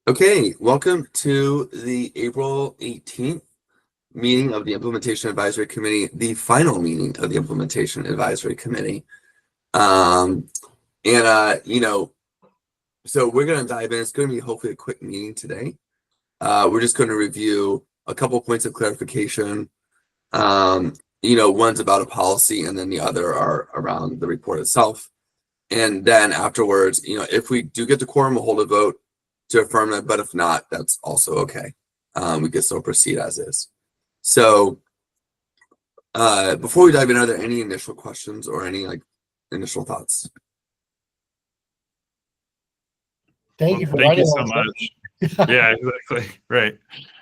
Okay, welcome to the April 18th meeting of the Implementation Advisory Committee, the final meeting of the Implementation Advisory Committee. So we're going to dive in. It's going to be hopefully a quick meeting today. We're just going to review a couple points of clarification. One's about a policy and then the other are around the report itself. And then afterwards, if we do get the quorum, we'll hold a vote to affirm it, but if not, that's also okay. We can still proceed as is. So before we dive in, are there any initial questions or any initial thoughts? Thank you so much. Yeah, exactly. Right.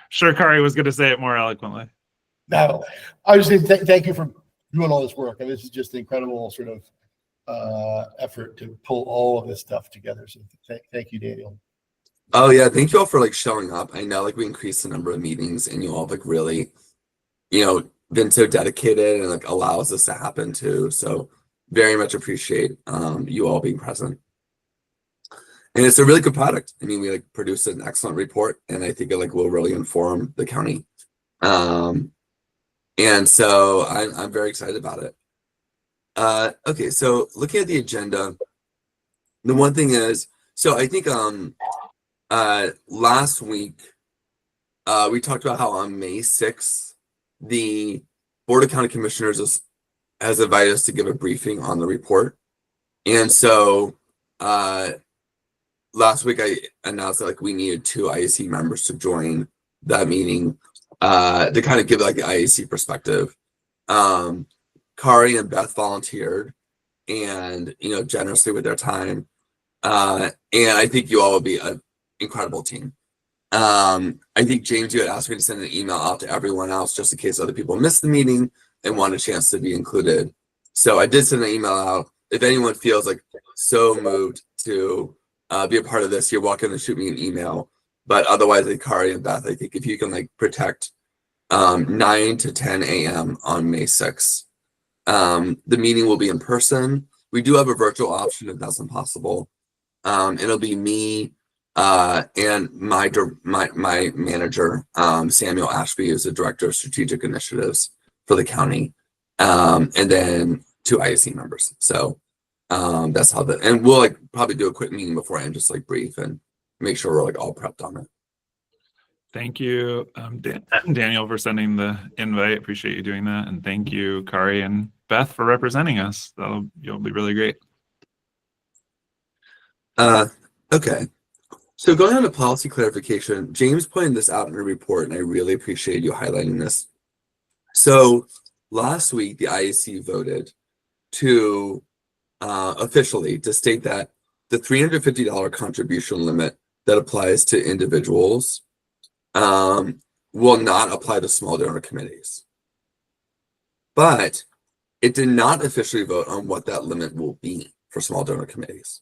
Sure, Kari was going to say it more eloquently. No, I was saying thank you for doing all this work. And this is just an incredible sort of effort to pull all of this stuff together. So thank you, Daniel. Oh yeah, thank you all for showing up. I know we increased the number of meetings and you all really, been so dedicated and allows this to happen too. So very much appreciate you all being present. And it's a really good product. I mean, we produced an excellent report and I think it will really inform the county. And so I'm very excited about it. Okay, so looking at the agenda, the one thing is, so I think last week, we talked about how on May 6th, the Board of County Commissioners has invited us to give a briefing on the report. And so last week I announced that we needed 2 IAC members to join that meeting to kind of give the IAC perspective. Kari and Beth volunteered and, generously with their time. And I think you all will be an incredible team. I think James, you had asked me to send an email out to everyone else just in case other people missed the meeting and want a chance to be included. So I did send an email out. If anyone feels so moved to be a part of this, you're welcome to shoot me an email. But otherwise, Kari and Beth, I think if you can protect 9 to 10 a.m. on May 6th. The meeting will be in person. We do have a virtual option if that's impossible. It'll be me and my manager, Samuel Ashby, who's the Director of Strategic Initiatives for the county, and then 2 IAC members. So that's how and we'll probably do a quick meeting beforehand, just brief and make sure we're all prepped on it. Thank you, Daniel, for sending the invite. Appreciate you doing that. And thank you, Kari and Beth, for representing us. You'll be really great. Okay. So going on to policy clarification, James pointed this out in a report, and I really appreciate you highlighting this. So last week, the IAC voted to officially to state that the $350 contribution limit that applies to individuals will not apply to small donor committees. But it did not officially vote on what that limit will be for small donor committees.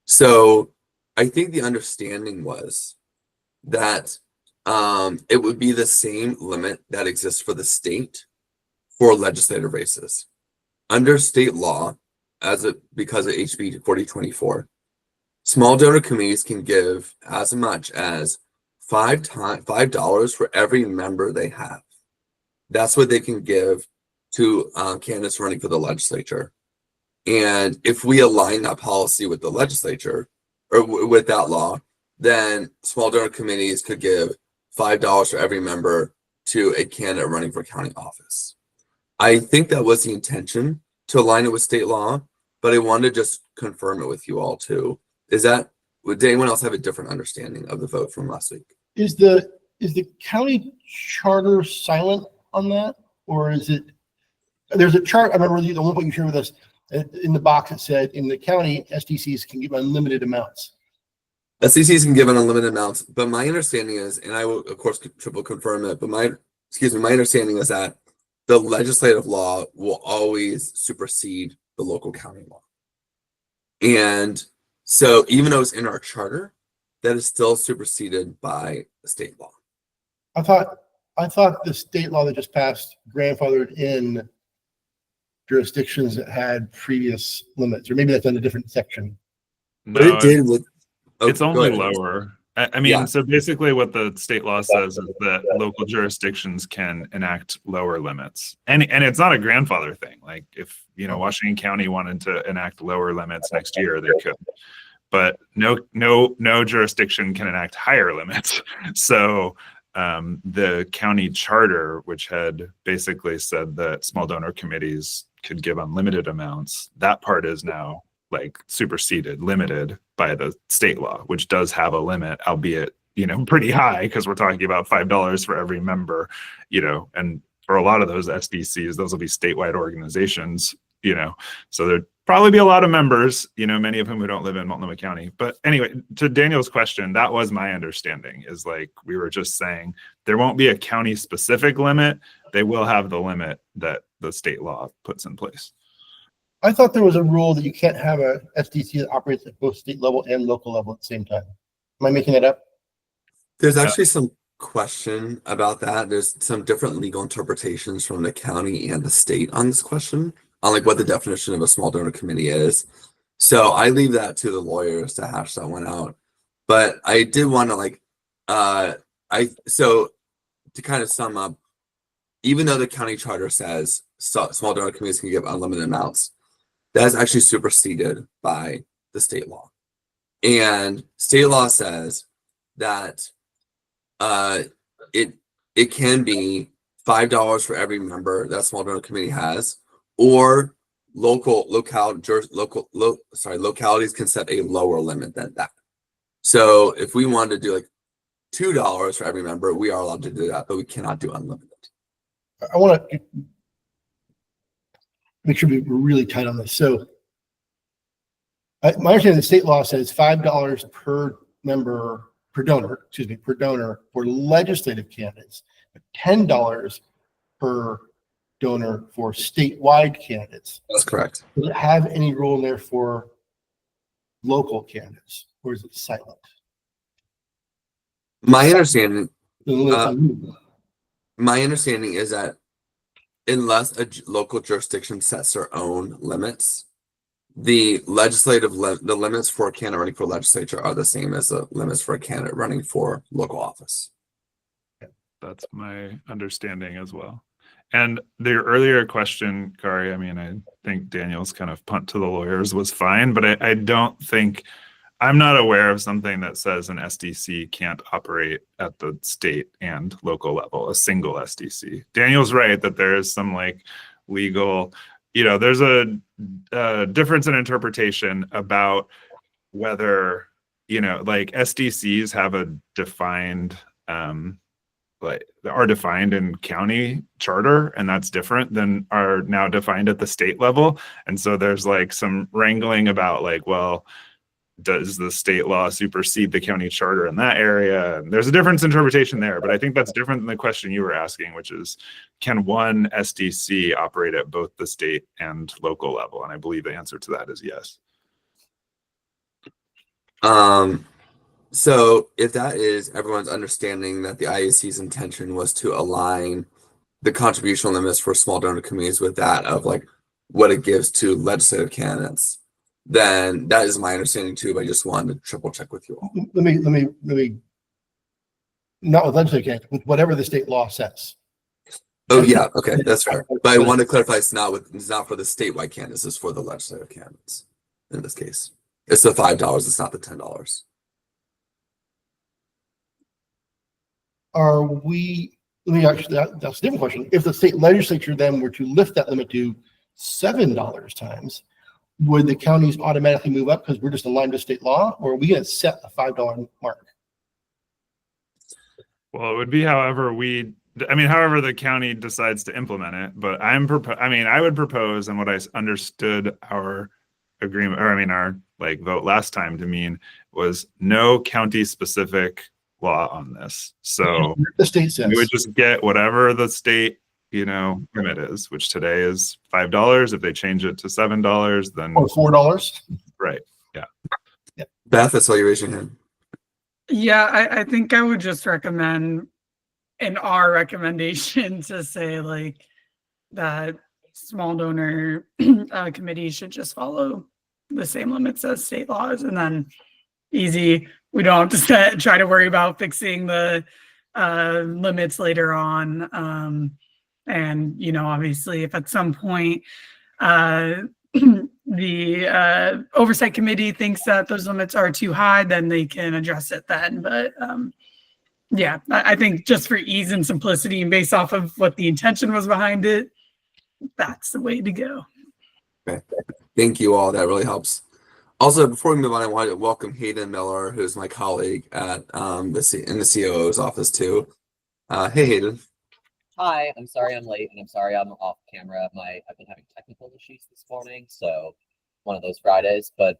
So I think the understanding was that it would be the same limit that exists for the state for legislative races. Under state law, because of HB 4024, small donor committees can give as much as $5 for every member they have. That's what they can give to candidates running for the legislature. And if we align that policy with the legislature or with that law, then small donor committees could give $5 for every member to a candidate running for county office. I think that was the intention, to align it with state law, but I wanted to just confirm it with you all too. Would anyone else have a different understanding of the vote from last week? Is the county charter silent on that, or is it? There's a chart. I remember the one point you shared with us. In the box, it said in the county, SDCs can give unlimited amounts. SDCs can give unlimited amounts, but my understanding is, and I will of course triple confirm it, but my understanding is that the legislative law will always supersede the local county law. And so even though it's in our charter, that is still superseded by the state law. I thought the state law that just passed grandfathered in jurisdictions that had previous limits, or maybe that's in a different section. No, it did. It's only lower. I mean, Yeah. so basically what the state law says is that local jurisdictions can enact lower limits. And it's not a grandfather thing. Like if, Washington County wanted to enact lower limits next year, they could. But no jurisdiction can enact higher limits. So the county charter, which had basically said that small donor committees could give unlimited amounts, that part is now like superseded, limited by the state law, which does have a limit, albeit, pretty high, because we're talking about $5 for every member, and for a lot of those SDCs, those will be statewide organizations, so there'd probably be a lot of members, many of whom who don't live in Multnomah County. But anyway, to Daniel's question, that was my understanding, is like, we were just saying there won't be a county specific limit. They will have the limit that the state law puts in place. I thought there was a rule that you can't have a SDC that operates at both state level and local level at the same time. Am I making that up? There's actually some question about that. There's some different legal interpretations from the county and the state on this question, on like what the definition of a small donor committee is. So I leave that to the lawyers to hash that one out. But I did want to so to kind of sum up, even though the county charter says small donor committees can give unlimited amounts, that's actually superseded by the state law. And state law says that it can be $5 for every member that small donor committee has, or localities can set a lower limit than that. So if we wanted to do like $2 for every member, we are allowed to do that, but we cannot do unlimited. I want to make sure we're really tight on this. So my understanding, the state law says $5 per member, per donor for legislative candidates, $10 per donor for statewide candidates. That's correct. Does it have any rule in there for local candidates, or is it silent? My understanding My is that unless a local jurisdiction sets their own limits, the limits for a candidate running for legislature are the same as the limits for a candidate running for local office. That's my understanding as well. And the earlier question, Kari, I mean, I think Daniel's kind of punt to the lawyers was fine, but I don't think, I'm not aware of something that says an SDC can't operate at the state and local level, a single SDC. Daniel's right that there is some like legal, there's a difference in interpretation about whether, like SDCs have a defined, are defined in county charter, and that's different than are now defined at the state level. And so there's like some wrangling about like, well, does the state law supersede the county charter in that area? And there's a difference in interpretation there, but I think that's different than the question you were asking, which is, can one SDC operate at both the state and local level? And I believe the answer to that is yes. So if that is everyone's understanding that the IAC's intention was to align the contribution limits for small donor committees with that of like what it gives to legislative candidates, then that is my understanding too, but I just wanted to triple check with you all. let me not with legislative candidates, with whatever the state law says. Oh yeah, okay, that's fair. But I want to clarify it's not for the statewide candidates, it's for the legislative candidates in this case. It's the $5, it's not the $10. Are we, let me actually, that's a different question. If the state legislature then were to lift that limit to $7 times, would the counties automatically move up because we're just aligned to state law, or are we going to set a $5 mark? Well, it would be however the county decides to implement it, but I would propose, and what I understood our agreement, our like vote last time to mean was no county specific law on this. So the state says we would just get whatever the state, limit is, which today is $5. If they change it to $7, then or $4. Right. Yeah. Beth, that's why you raise your hand. Yeah, I think I would just recommend in our recommendation to say like that small donor committees should just follow the same limits as state laws, and then easy we don't have to try to worry about fixing the limits later on. And, you know, obviously if at some point the oversight committee thinks that those limits are too high, then they can address it then. But yeah, I think just for ease and simplicity and based off of what the intention was behind it, that's the way to go. Okay. Thank you all. That really helps. Also, before we move on, I wanted to welcome Hayden Miller, who's my colleague at in the COO's office too. Hey, Hayden. Hi, I'm sorry I'm late, and I'm sorry I'm off camera. I've been having technical issues this morning, so one of those Fridays. But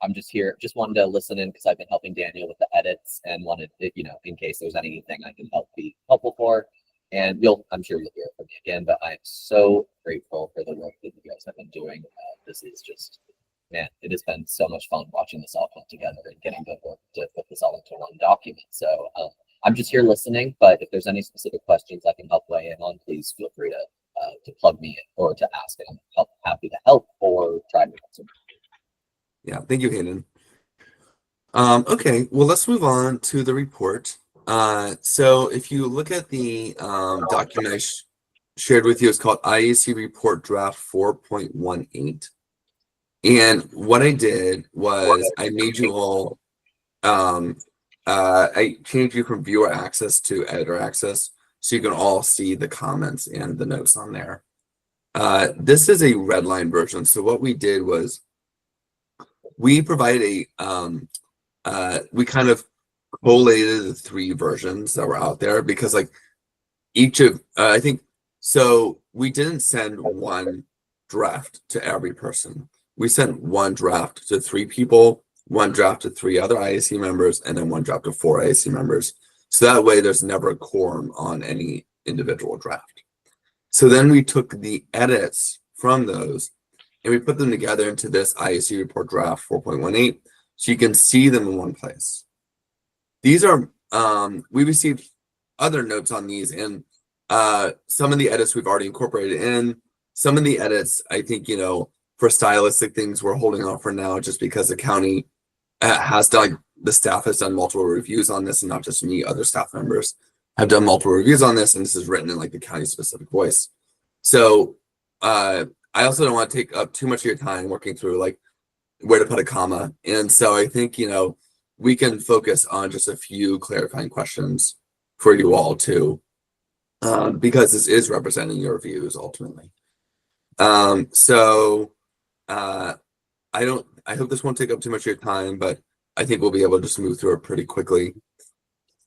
I'm just here, just wanted to listen in because I've been helping Daniel with the edits, and wanted to, you know, in case there's anything I can be helpful for. And I'm sure you'll hear it from me again. But I am so grateful for the work that you guys have been doing. This is just, man, it has been so much fun watching this all come together and getting the work to put this all into one document. So I'm just here listening, but if there's any specific questions I can help weigh in on, please feel free to plug me in or to ask, and I'm happy to help or try to answer. Yeah, thank you, Hayden. Okay, well, let's move on to the report. So if you look at the document I shared with you, it's called IAC Report Draft 4.18. And what I did was I made you all, I changed you from viewer access to editor access so you can all see the comments and the notes on there. This is a red line version. So what we did was we provided we kind of collated the 3 versions that were out there because like each of, I think, so we didn't send one draft to every person. We sent one draft to 3 people, one draft to 3 other IAC members, and then one draft to 4 IAC members. So that way there's never a quorum on any individual draft. So then we took the edits from those and we put them together into this IAC report draft 4.18 so you can see them in one place. These are, we received other notes on these, and some of the edits we've already incorporated in. Some of the edits, I think, you know, for stylistic things, we're holding off for now just because the county has done, the staff has done multiple reviews on this, and not just me, other staff members have done multiple reviews on this, and this is written in like the county specific voice. So I also don't want to take up too much of your time working through like where to put a comma. And so I think, you know, we can focus on just a few clarifying questions for you all too, because this is representing your views ultimately. I hope this won't take up too much of your time, but I think we'll be able to just move through it pretty quickly.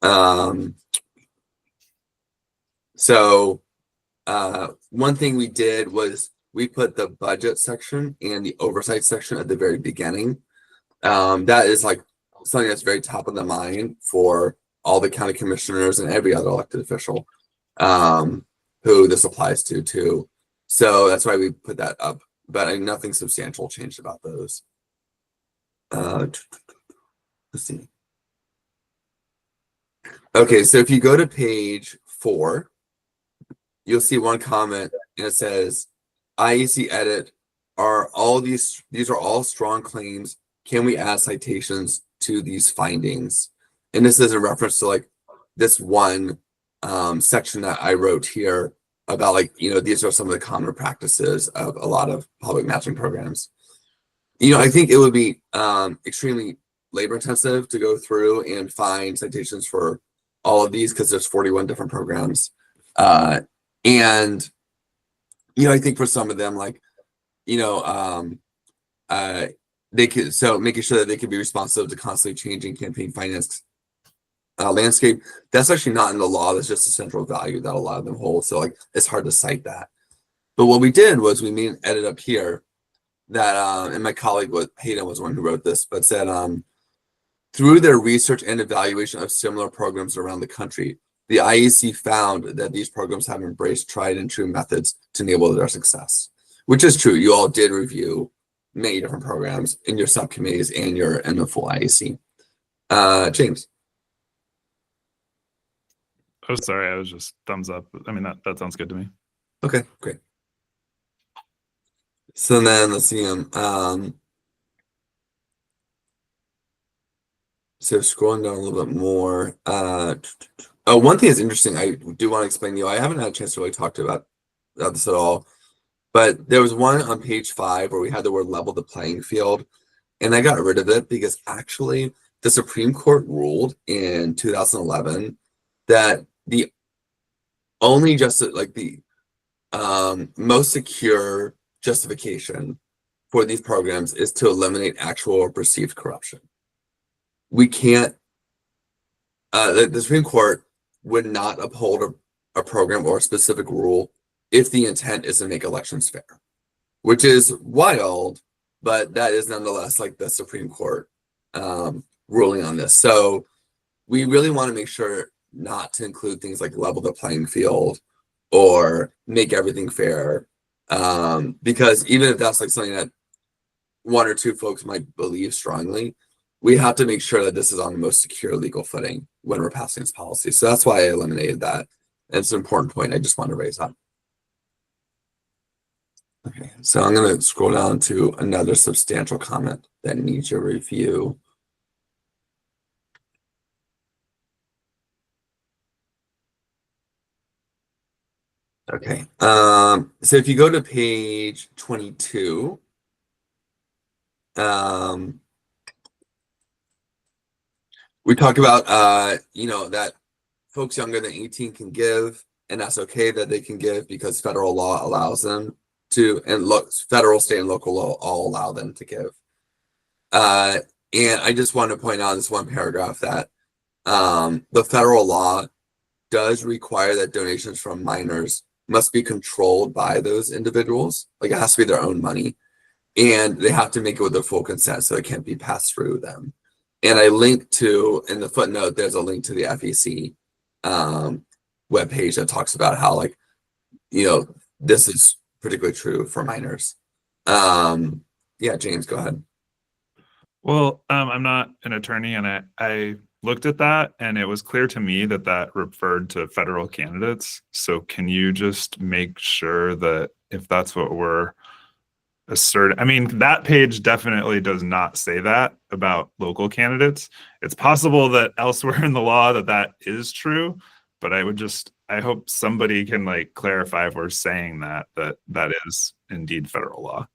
One thing we did was we put the budget section and the oversight section at the very beginning. That is like something that's very top of the mind for all the county commissioners and every other elected official who this applies to too. So that's why we put that up, but nothing substantial changed about those. Let's see. Okay, so if you go to page 4, you'll see one comment and it says, IAC edit, these are all strong claims. Can we add citations to these findings? And this is in reference to like this one section that I wrote here about like, you know, these are some of the common practices of a lot of public matching programs. You know, I think it would be extremely labor intensive to go through and find citations for all of these because there's 41 different programs. And, you know, I think for some of them, like, you know, they could, so making sure that they can be responsive to constantly changing campaign finance landscape. That's actually not in the law. That's just a central value that a lot of them hold. So like, it's hard to cite that. But what we did was we made an edit up here that, and my colleague Hayden was the one who wrote this, but said, through their research and evaluation of similar programs around the country, the IAC found that these programs have embraced tried and true methods to enable their success, which is true. You all did review many different programs in your subcommittees and the full IAC. James. Oh, sorry, I was just thumbs up. I mean, that sounds good to me. Okay, great. So then let's see. So scrolling down a little bit more. Oh, one thing that's interesting, I do want to explain to you. I haven't had a chance to really talk about this at all, but there was one on page 5 where we had the word level the playing field, and I got rid of it because actually the Supreme Court ruled in 2011 that the only most secure justification for these programs is to eliminate actual or perceived corruption. We can't, the Supreme Court would not uphold a program or a specific rule if the intent is to make elections fair, which is wild, but that is nonetheless like the Supreme Court ruling on this. So we really want to make sure not to include things like level the playing field or make everything fair, because even if that's like something that one or two folks might believe strongly, we have to make sure that this is on the most secure legal footing when we're passing this policy. So that's why I eliminated that. And it's an important point I just want to raise up. Okay, so I'm going to scroll down to another substantial comment that needs your review. Okay, so if you go to page 22, we talk about that folks younger than 18 can give, and that's okay that they can give because federal law allows them to, and federal, state, and local law all allow them to give. And I just want to point out this one paragraph that the federal law does require that donations from minors must be controlled by those individuals. Like it has to be their own money, and they have to make it with their full consent, so it can't be passed through them. And I linked to, in the footnote, there's a link to the FEC webpage that talks about how, like, this is particularly true for minors. Yeah, James, go ahead. Well, I'm not an attorney, and I looked at that, and it was clear to me that that referred to federal candidates. So can you just make sure that if that's what we're asserting, I mean, that page definitely does not say that about local candidates. It's possible that elsewhere in the law that is true, but I hope somebody can like clarify if we're saying that is indeed federal law.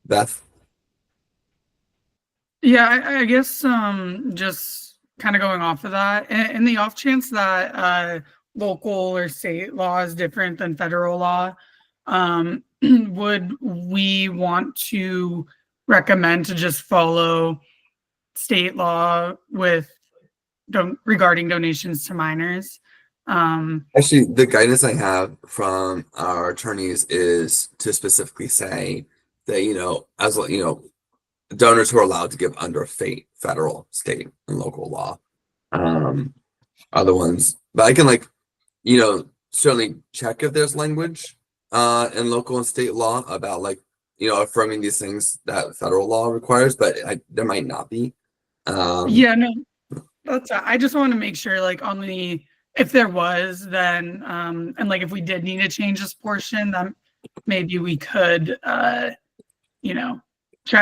Beth? Yeah, I guess just kind of going off of that, in the off chance that local or state law is different than federal law, would we want to recommend to just follow state law regarding donations to minors? Actually, the guidance I have from our attorneys is to specifically say that, as donors who are allowed to give under federal, state, and local law are the ones. But I can certainly check if there's language in local and state law about affirming these things that federal law requires, but there might not be. Yeah, no, I just want to make sure if there was, then and if we did need to change this portion, then maybe we could try,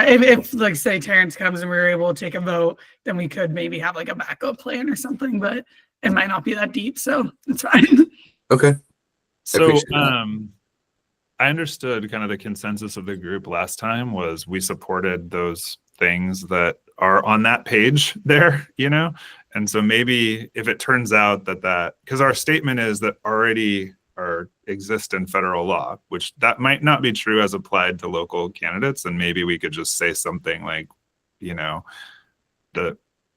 if say Terrence comes and we were able to take a vote, then we could maybe have a backup plan or something, but it might not be that deep, so it's fine. Okay. So I understood kind of the consensus of the group last time was we supported those things that are on that page there, and so maybe if it turns out that because our statement is that already exist in federal law, which that might not be true as applied to local candidates, and maybe we could just say something like,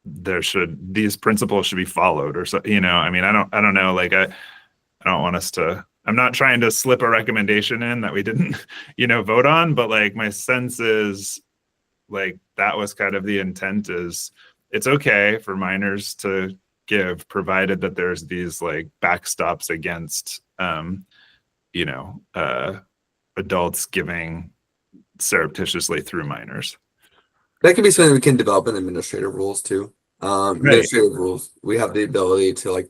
these principles should be followed, or so. I mean, I don't know. I don't want us to. I'm not trying to slip a recommendation in that we didn't, vote on, but my sense is that was kind of the intent. Is it's okay for minors to give, provided that there's these backstops against adults giving surreptitiously through minors. That could be something we can develop in administrative rules too. Administrative rules, we have the ability to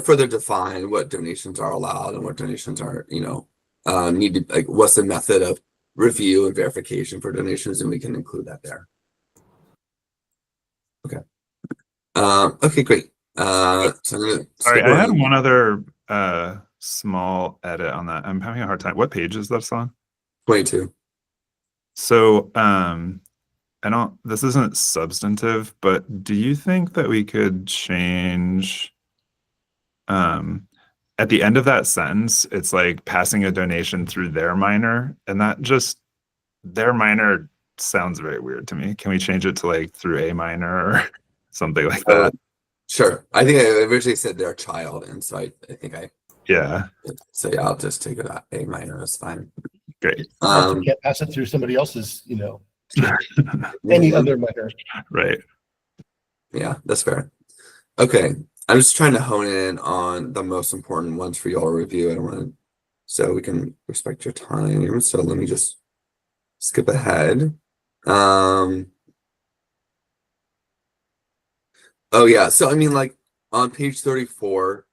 further define what donations are allowed and what donations are, need to, what's the method of review and verification for donations, and we can include that there. Okay. Okay, great. So I'm gonna Sorry, skip I had around. one other small edit on that. I'm having a hard time. What page is this on? 22. So, I don't, this isn't substantive, but do you think that we could change, at the end of that sentence, it's like passing a donation through their minor, and that just, their minor sounds very weird to me. Can we change it to like through a minor or something like that? Sure. I think I originally said their child, and so I think I Yeah, so yeah, I'll just take it out. A minor is fine. great. You can't pass it through somebody else's, any other minor. Right. Yeah, that's fair. Okay. I'm just trying to hone in on the most important ones for y'all to review. I don't want to, so we can respect your time. So let me just skip ahead. Oh yeah, so I mean, like on page 34,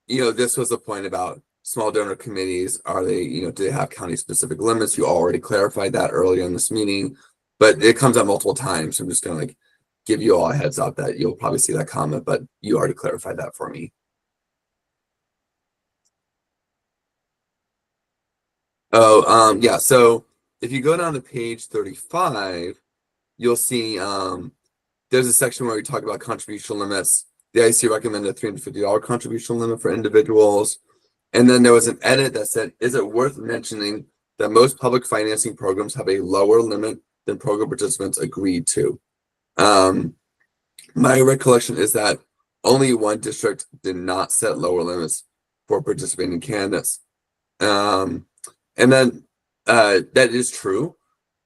this was a point about small donor committees. Are they, do they have county specific limits? You already clarified that earlier in this meeting, but it comes up multiple times. So I'm just gonna like give you all a heads up that you'll probably see that comment, but you already clarified that for me. Oh, yeah. So if you go down to page 35, you'll see there's a section where we talk about contribution limits. The IC recommended a $350 contribution limit for individuals. And then there was an edit that said, is it worth mentioning that most public financing programs have a lower limit than program participants agreed to? My recollection is that only one district did not set lower limits for participating candidates. And then that is true.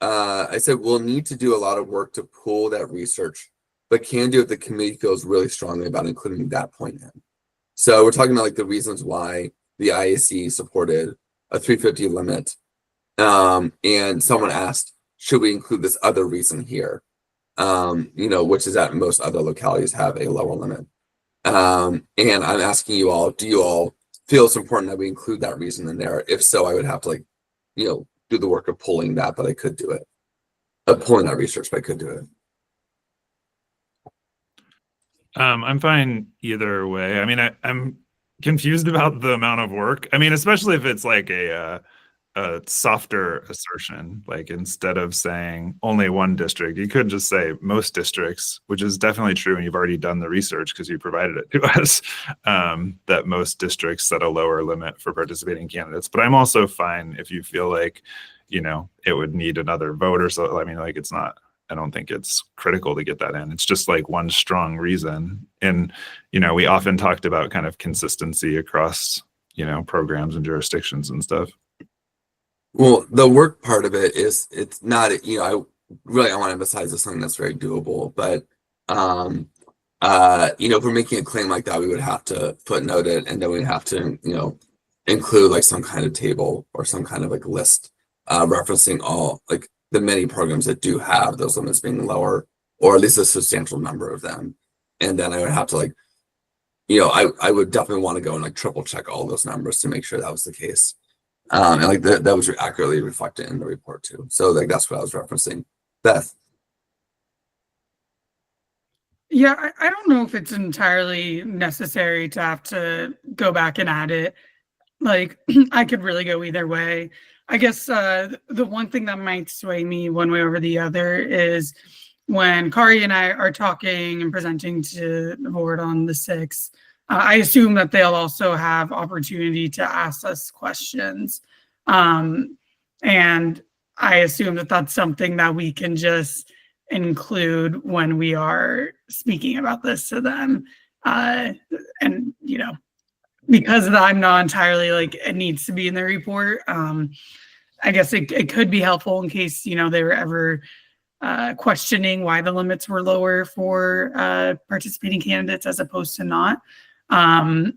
I said we'll need to do a lot of work to pull that research, but can do if the committee feels really strongly about including that point in. So we're talking about like the reasons why the IAC supported a 350 limit. And someone asked, should we include this other reason here? Which is that most other localities have a lower limit. And I'm asking you all, do you all feel it's important that we include that reason in there? If so, I would have to do the work of pulling that, but I could do it. Pulling that research, but I could do it. I'm fine either way. I mean, I'm confused about the amount of work. I mean, especially if it's like a softer assertion, like instead of saying only one district, you could just say most districts, which is definitely true. And you've already done the research because you provided it to us, that most districts set a lower limit for participating candidates. But I'm also fine if you feel like, it would need another vote or so. I mean, like I don't think it's critical to get that in. It's just like one strong reason. And, we often talked about kind of consistency across, programs and jurisdictions and stuff. Well, the work part of it is it's not, I want to emphasize it's something that's very doable, but if we're making a claim like that, we would have to footnote it, and then we'd have to, include like some kind of table or some kind of like list referencing all like the many programs that do have those limits being lower, or at least a substantial number of them. And then I would have to like, I would definitely want to go and like triple check all those numbers to make sure that was the case. And like that was accurately reflected in the report too. So like that's what I was referencing. Beth. Yeah, I don't know if it's entirely necessary to have to go back and add it. Like, I could really go either way. I guess the one thing that might sway me one way over the other is when Kari and I are talking and presenting to the board on the 6th, I assume that they'll also have opportunity to ask us questions. And I assume that that's something that we can just include when we are speaking about this to them. And, because I'm not entirely like it needs to be in the report, I guess it could be helpful in case, they were ever questioning why the limits were lower for participating candidates as opposed to not. I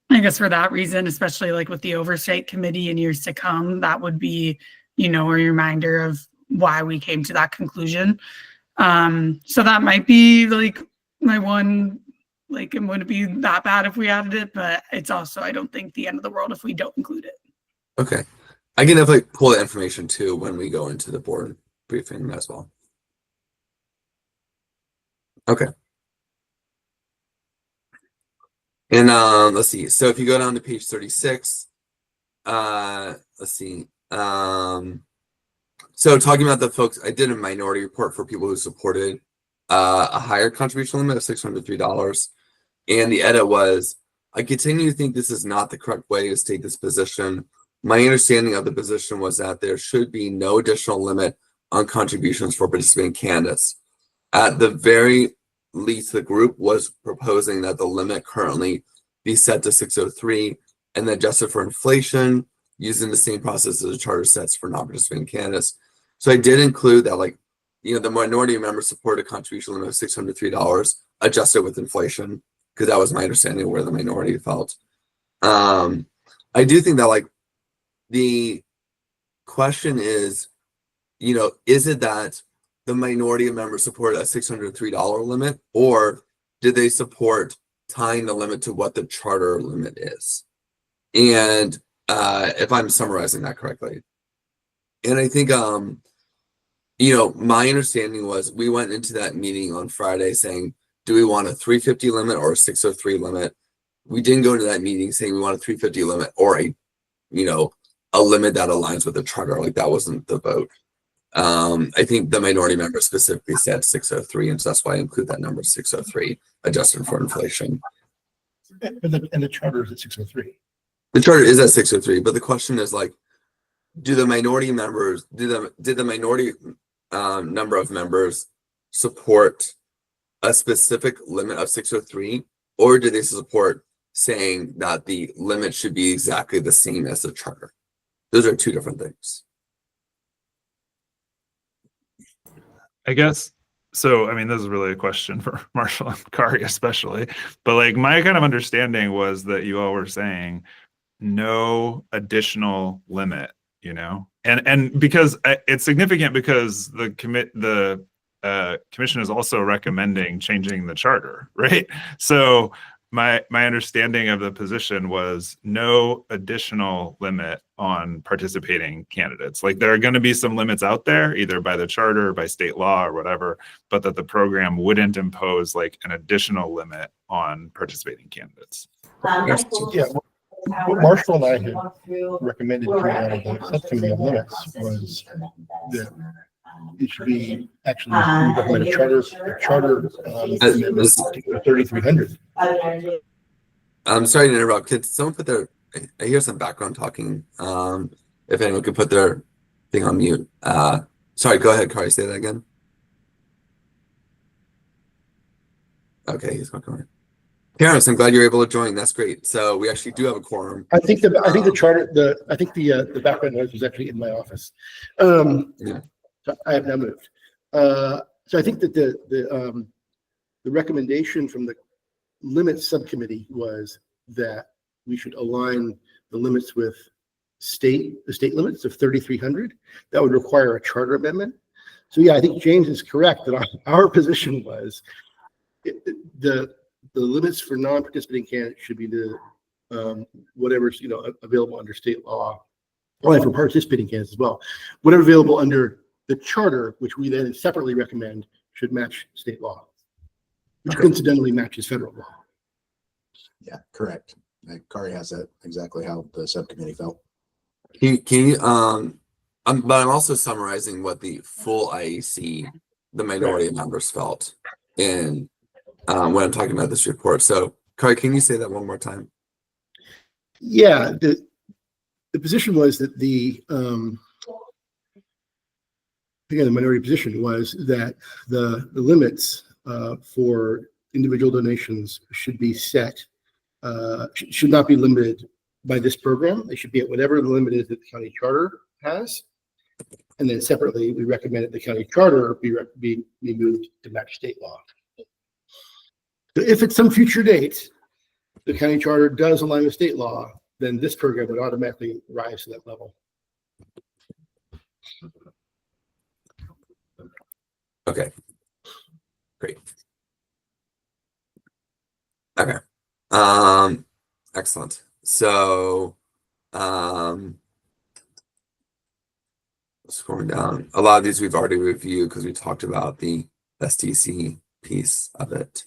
guess for that reason, especially like with the oversight committee in years to come, that would be, a reminder of why we came to that conclusion. So that might be like my one, like it wouldn't be that bad if we added it, but it's also, I don't think the end of the world if we don't include it. Okay. I can definitely pull that information too when we go into the board briefing as well. And let's see. So if you go down to page 36, let's see. So talking about the folks, I did a minority report for people who supported a higher contribution limit of $603. And the edit was, I continue to think this is not the correct way to state this position. My understanding of the position was that there should be no additional limit on contributions for participating candidates. At the very least, the group was proposing that the limit currently be set to 603 and then adjusted for inflation using the same process as the charter sets for non-participating candidates. So I did include that, like, you know, the minority members supported a contribution limit of $603 adjusted with inflation, because that was my understanding of where the minority felt. I do think that, like, the question is, you know, is it that the minority of members support a $603 limit, or did they support tying the limit to what the charter limit is? And if I'm summarizing that correctly. And I think, you know, my understanding was we went into that meeting on Friday saying, do we want a 350 limit or a 603 limit? We didn't go into that meeting saying we want a 350 limit or a, you know, a limit that aligns with the charter. Like, that wasn't the vote. I think the minority members specifically said 603, and so that's why I include that number 603 adjusted for inflation. And the charter is at 603. The charter is at 603, but the question is, like, do the minority members, did the minority number of members support a specific limit of 603, or did they support saying that the limit should be exactly the same as the charter? Those are two different things. I guess so. I mean, this is really a question for Marshall and Kari especially, but like my kind of understanding was that you all were saying no additional limit, you know, and because it's significant because the commission is also recommending changing the charter, right? So my understanding of the position was no additional limit on participating candidates. Like, there are going to be some limits out there, either by the charter or by state law or whatever, but that the program wouldn't impose like an additional limit on participating candidates. Yeah, what Marshall and I had recommended coming out of the subcommittee on limits was that it should be actually we recommend a charter amendment to 3,300. I'm sorry to interrupt. Could someone put their, I hear some background talking. If anyone could put their thing on mute. Sorry, go ahead, Kari, say that again. Okay, he's not going. Terrence, I'm glad you're able to join. That's great. So we actually do have a quorum. I think the charter, the background noise was actually in my office. Yeah. So I have now moved. So I think that the recommendation from the limits subcommittee was that we should align the limits with the state limits of 3,300. That would require a charter amendment. So yeah, I think James is correct that our position was the limits for non-participating candidates should be the whatever's, you know, available under state law, and for participating candidates as well. Whatever available under the charter, which we then separately recommend, should match state law, which coincidentally matches federal law. Yeah, correct. Kari has that exactly how the subcommittee felt. Can you, but I'm also summarizing what the full IEC, the minority of members felt in when I'm talking about this report. So, Kari, can you say that one more time? Yeah, the position was that again, the minority position was that the limits for individual donations should be set, should not be limited by this program. They should be at whatever the limit is that the county charter has. And then separately, we recommended the county charter be moved to match state law. So if at some future date, the county charter does align with state law, then this program would automatically rise to that level. Okay, great. Okay, excellent. So, scrolling down, a lot of these we've already reviewed because we talked about the STC piece of it.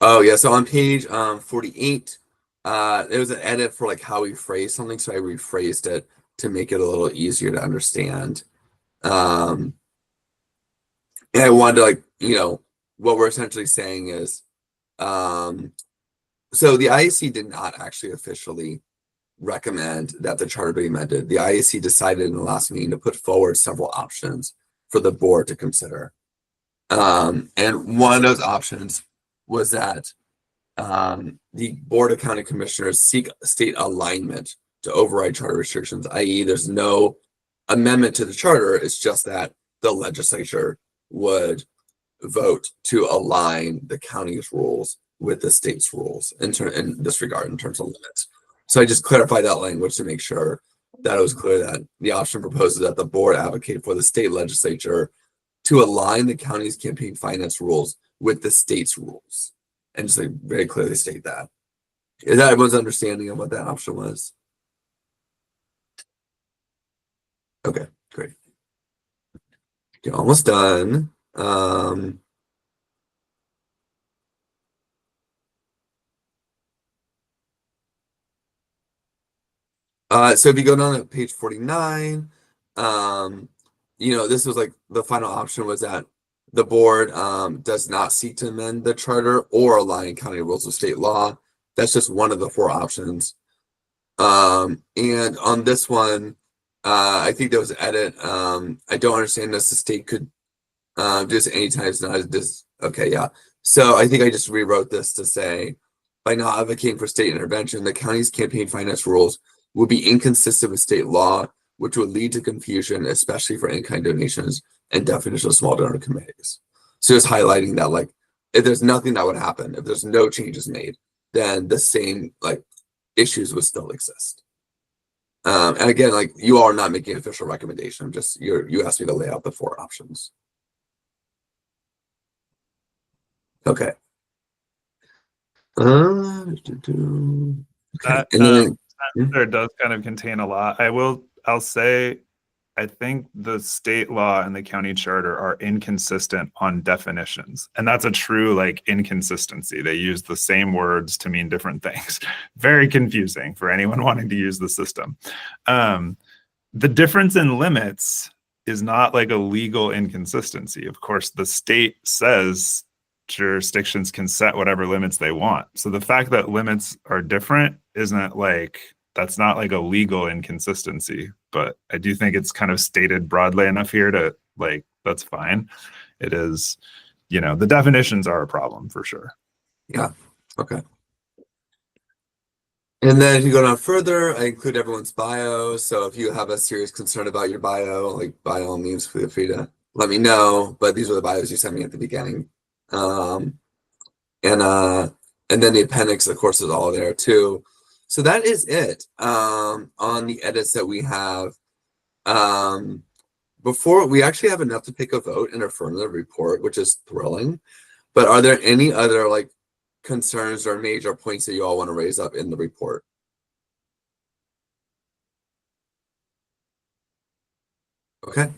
Oh yeah, so on page 48, there was an edit for like how we phrase something, so I rephrased it to make it a little easier to understand. And I wanted to, like, what we're essentially saying is, so the IAC did not actually officially recommend that the charter be amended. The IAC decided in the last meeting to put forward several options for the board to consider. And one of those options was that the Board of County Commissioners seek state alignment to override charter restrictions, i.e. there's no amendment to the charter, it's just that the legislature would vote to align the county's rules with the state's rules in this regard in terms of limits. So I just clarified that language to make sure that it was clear that the option proposes that the board advocate for the state legislature to align the county's campaign finance rules with the state's rules, and just like very clearly state that. Is that everyone's understanding of what that option was? Okay, great. Okay, almost done. So if you go down to page 49, this was like the final option was that the board does not seek to amend the charter or align county rules with state law. That's just one of the four options. And on this one, I think there was an edit. I don't understand this. The state could do this anytime. It's not this. Okay, yeah. So I think I just rewrote this to say, by not advocating for state intervention, the county's campaign finance rules would be inconsistent with state law, which would lead to confusion, especially for in-kind donations and definition of small donor committees. So just highlighting that, like, if there's nothing that would happen, if there's no changes made, then the same like issues would still exist. And again, like, you are not making an official recommendation. Just you asked me to lay out the four options. Okay. Okay. That, And then there does kind of contain a lot. I'll say, I think the state law and the county charter are inconsistent on definitions. And that's a true like inconsistency. They use the same words to mean different things. Very confusing for anyone wanting to use the system. The difference in limits is not like a legal inconsistency. Of course, the state says jurisdictions can set whatever limits they want. So the fact that limits are different isn't like, that's not like a legal inconsistency, but I do think it's kind of stated broadly enough here to like, that's fine. It is, the definitions are a problem for sure. yeah, okay. And then if you go down further, I include everyone's bio. So if you have a serious concern about your bio, like, by all means, feel free to let me know. But these were the bios you sent me at the beginning. And then the appendix, of course, is all there too. So that is it on the edits that we have. Before we actually have enough to take a vote and affirm the report, which is thrilling. But are there any other like concerns or major points that you all want to raise up in the report? Okay.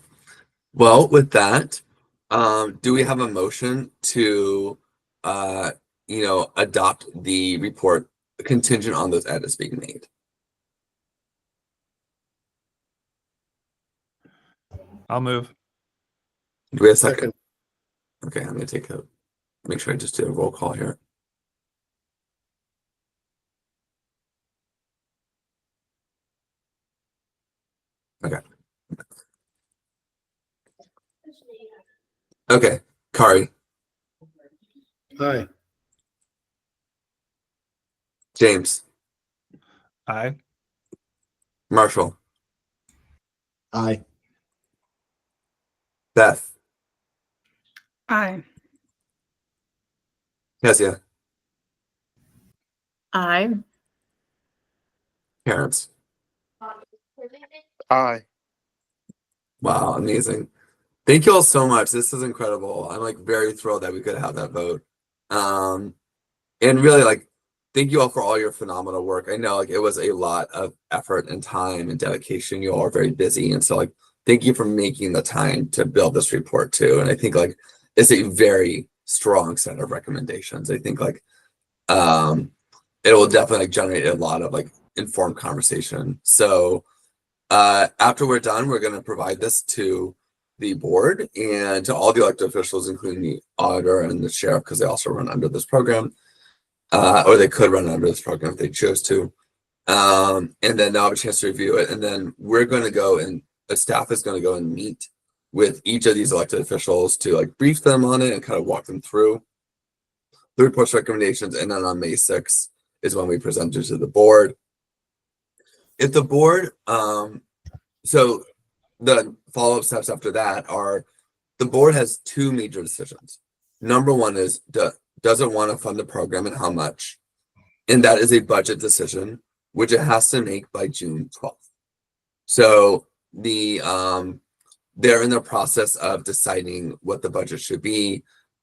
Well, with that, do we have a motion to adopt the report contingent on those edits being made? I'll move. Do we have a second? Okay, I'm gonna make sure I just do a roll call here. Okay. Okay, Kari, Aye. James, Aye. Marshall, Aye. Beth, Aye. Kezia, Aye. Terrence. Aye. Wow, amazing. Thank you all so much. This is incredible. I'm like very thrilled that we could have that vote. And really, like, thank you all for all your phenomenal work. I know like it was a lot of effort and time and dedication. You all are very busy, and so like thank you for making the time to build this report too. And I think like it's a very strong set of recommendations. I think like it will definitely like generate a lot of like informed conversation. So after we're done, we're going to provide this to the board and to all the elected officials, including the auditor and the sheriff, because they also run under this program, or they could run under this program if they chose to. And then they'll have a chance to review it. And then we're going to go and the staff is going to go and meet with each of these elected officials to like brief them on it and kind of walk them through the report's recommendations. And then on May 6th is when we present it to the board. If the board, so the follow-up steps after that are the board has two major decisions. Number one is does it want to fund the program and how much? And that is a budget decision, which it has to make by June 12th. So they're in the process of deciding what the budget should be.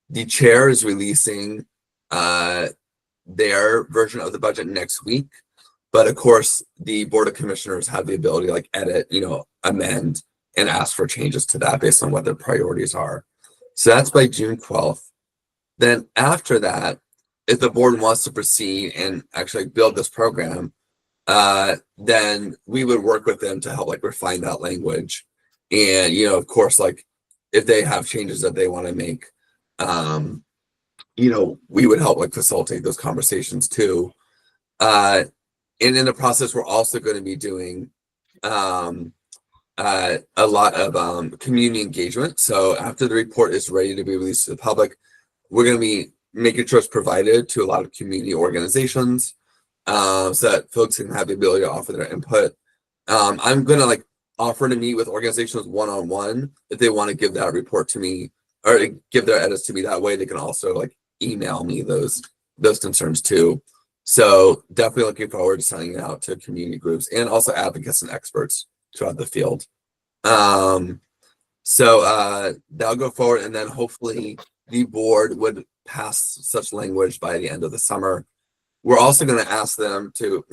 The chair is releasing their version of the budget next week. But of course, the Board of Commissioners have the ability to like edit, amend and ask for changes to that based on what their priorities are. So that's by June 12th. Then after that, if the board wants to proceed and actually build this program, then we would work with them to help like refine that language. And, of course, like if they have changes that they want to make, we would help like facilitate those conversations too. And in the process, we're also going to be doing a lot of community engagement. So after the report is ready to be released to the public, we're going to be making sure it's provided to a lot of community organizations so that folks can have the ability to offer their input. I'm going to like offer to meet with organizations one-on-one if they want to give that report to me or give their edits to me. That way they can also like email me those concerns too. So definitely looking forward to sending it out to community groups and also advocates and experts throughout the field. So that'll go forward, and then hopefully the board would pass such language by the end of the summer. We're also going to ask them to,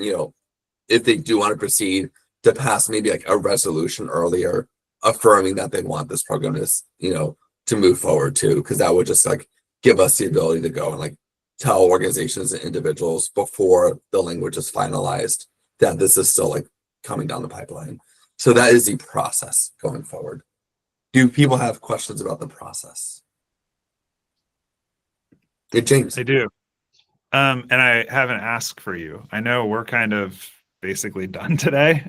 if they do want to proceed, to pass maybe like a resolution earlier affirming that they want this program to move forward too, because that would just like give us the ability to go and like tell organizations and individuals before the language is finalized that this is still like coming down the pipeline. So that is the process going forward. Do people have questions about the process? Hey, James. I do. And I have an ask for you. I know we're kind of basically done today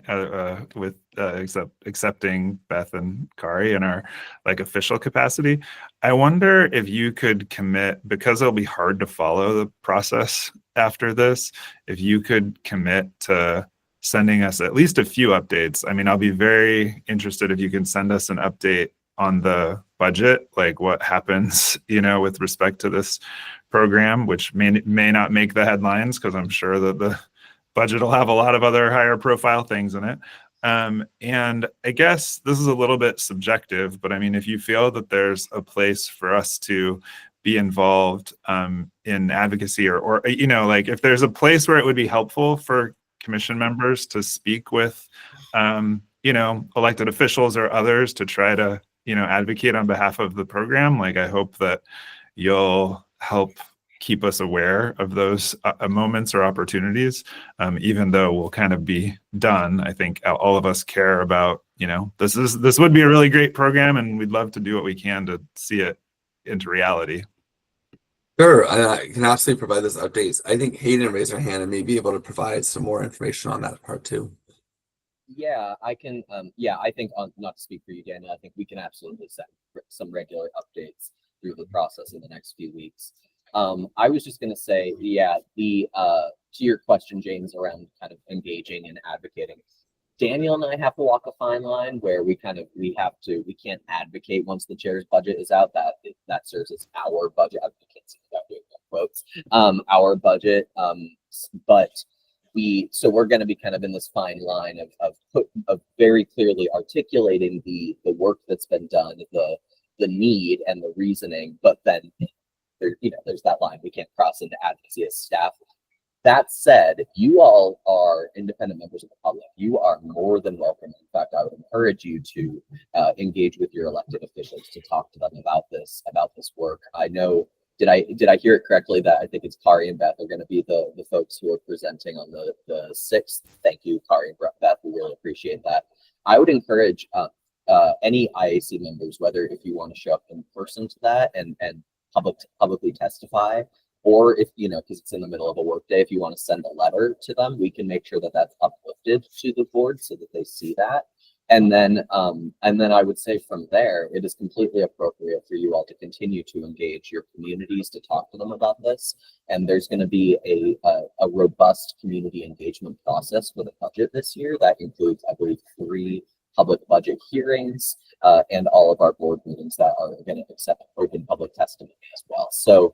with accepting Beth and Kari in our like official capacity. I wonder if you could commit, because it'll be hard to follow the process after this, if you could commit to sending us at least a few updates. I mean, I'll be very interested if you can send us an update on the budget, like what happens, with respect to this program, which may not make the headlines because I'm sure that the budget will have a lot of other higher profile things in it. And I guess this is a little bit subjective, but I mean, if you feel that there's a place for us to be involved in advocacy or like if there's a place where it would be helpful for commission members to speak with, elected officials or others to try to, advocate on behalf of the program, like I hope that you'll help keep us aware of those moments or opportunities, even though we'll kind of be done. I think all of us care about, this would be a really great program and we'd love to do what we can to see it into reality. Sure, I can absolutely provide those updates. I think Hayden raised her hand and may be able to provide some more information on that part too. Yeah, I can. I think not to speak for you, Daniel, I think we can absolutely send some regular updates through the process in the next few weeks. I was just going to say, to your question, James, around kind of engaging and advocating. Daniel and I have to walk a fine line where we can't advocate once the chair's budget is out. That serves as our budget. I can't see without doing quotes. Our budget, but we're going to be kind of in this fine line of very clearly articulating the work that's been done, the need and the reasoning, but then there's that line we can't cross into advocacy as staff. That said, you all are independent members of the public. You are more than welcome. In fact, I would encourage you to engage with your elected officials to talk to them about this work. I know. Did I hear it correctly that I think it's Kari and Beth are going to be the folks who are presenting on the 6th? Thank you, Kari and Beth. We really appreciate that. I would encourage any IAC members, whether if you want to show up in person to that and publicly testify, or if, because it's in the middle of a workday, if you want to send a letter to them, we can make sure that that's uplifted to the board so that they see that. And then I would say from there, it is completely appropriate for you all to continue to engage your communities to talk to them about this. And there's going to be a robust community engagement process for the budget this year. That includes, I believe, 3 public budget hearings and all of our board meetings that are going to accept open public testimony as well. So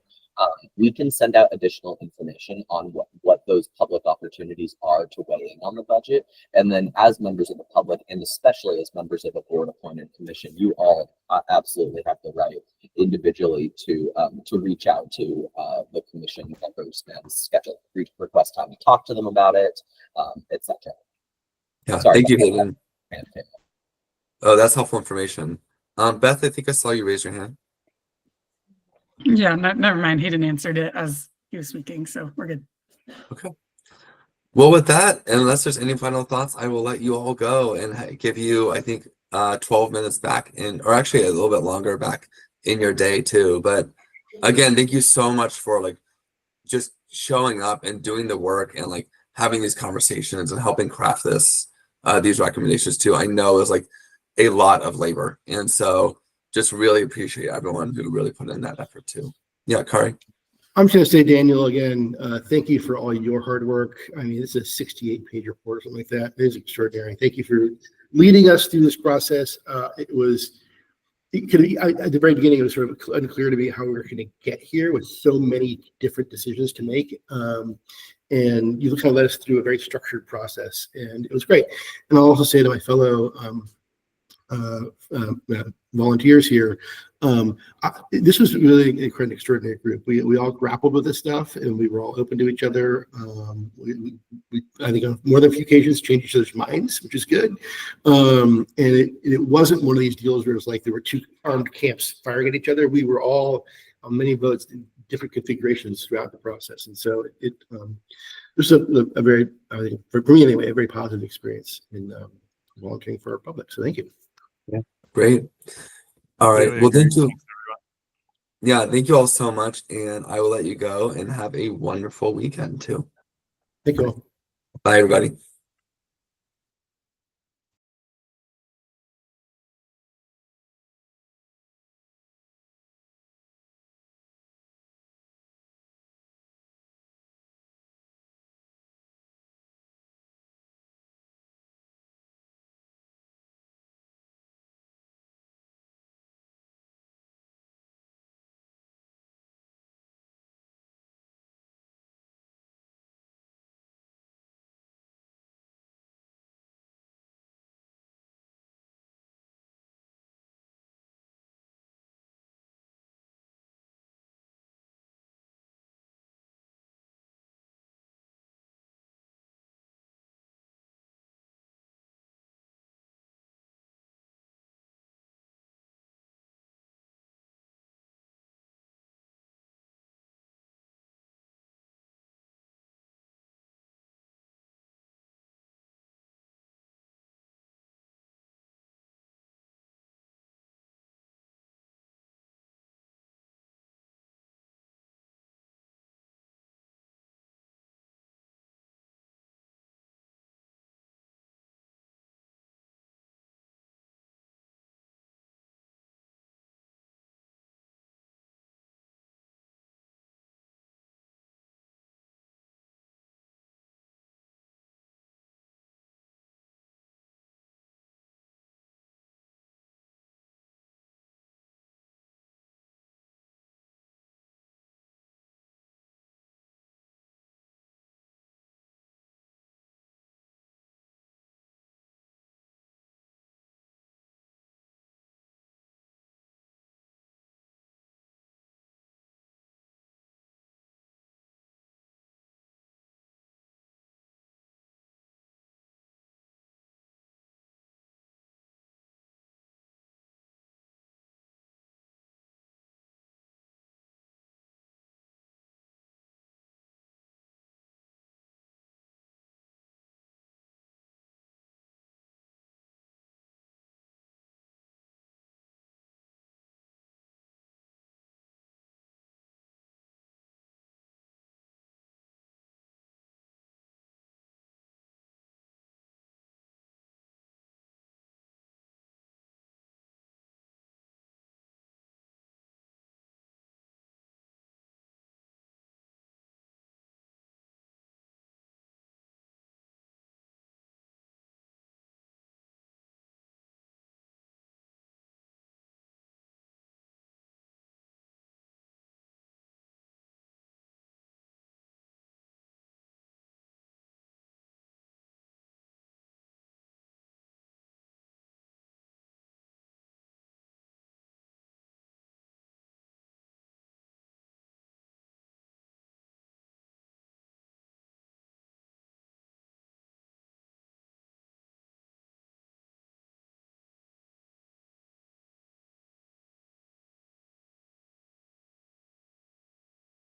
we can send out additional information on what those public opportunities are to weigh in on the budget. And then as members of the public, and especially as members of a board appointed commission, you all absolutely have the right individually to reach out to the commission members and schedule, request time to talk to them about it, etc. Yeah, Sorry thank you, about Hayden. that. Oh, that's helpful information. Beth, I think I saw you raise your hand. Yeah, never mind. Hayden answered it as he was speaking, so we're good. Okay. Well, with that, unless there's any final thoughts, I will let you all go and give you, I think, 12 minutes back in, or actually a little bit longer back in your day too. But again, thank you so much for like just showing up and doing the work and like having these conversations and helping craft this, these recommendations too. I know it's like a lot of labor, and so just really appreciate everyone who really put in that effort too. Yeah, Kari. I'm just going to say, Daniel, again, thank you for all your hard work. I mean, this is a 68-page report or something like that. It is extraordinary. Thank you for leading us through this process. At the very beginning, it was sort of unclear to me how we were going to get here with so many different decisions to make. And you kind of led us through a very structured process, and it was great. And I'll also say to my fellow volunteers here, this was really an extraordinary group. We all grappled with this stuff, and we were all open to each other. We I think on more than a few occasions changed each other's minds, which is good. And it wasn't one of these deals where it was like there were 2 armed camps firing at each other. We were all on many votes in different configurations throughout the process, and so it was a very, I think, for me anyway, a very positive experience in volunteering for our public. So thank you. Yeah, great. All right. Really Well, thank agree. you. Yeah, thank you all so much, and I will let you go and have a wonderful weekend too. Thank you all. Bye, everybody.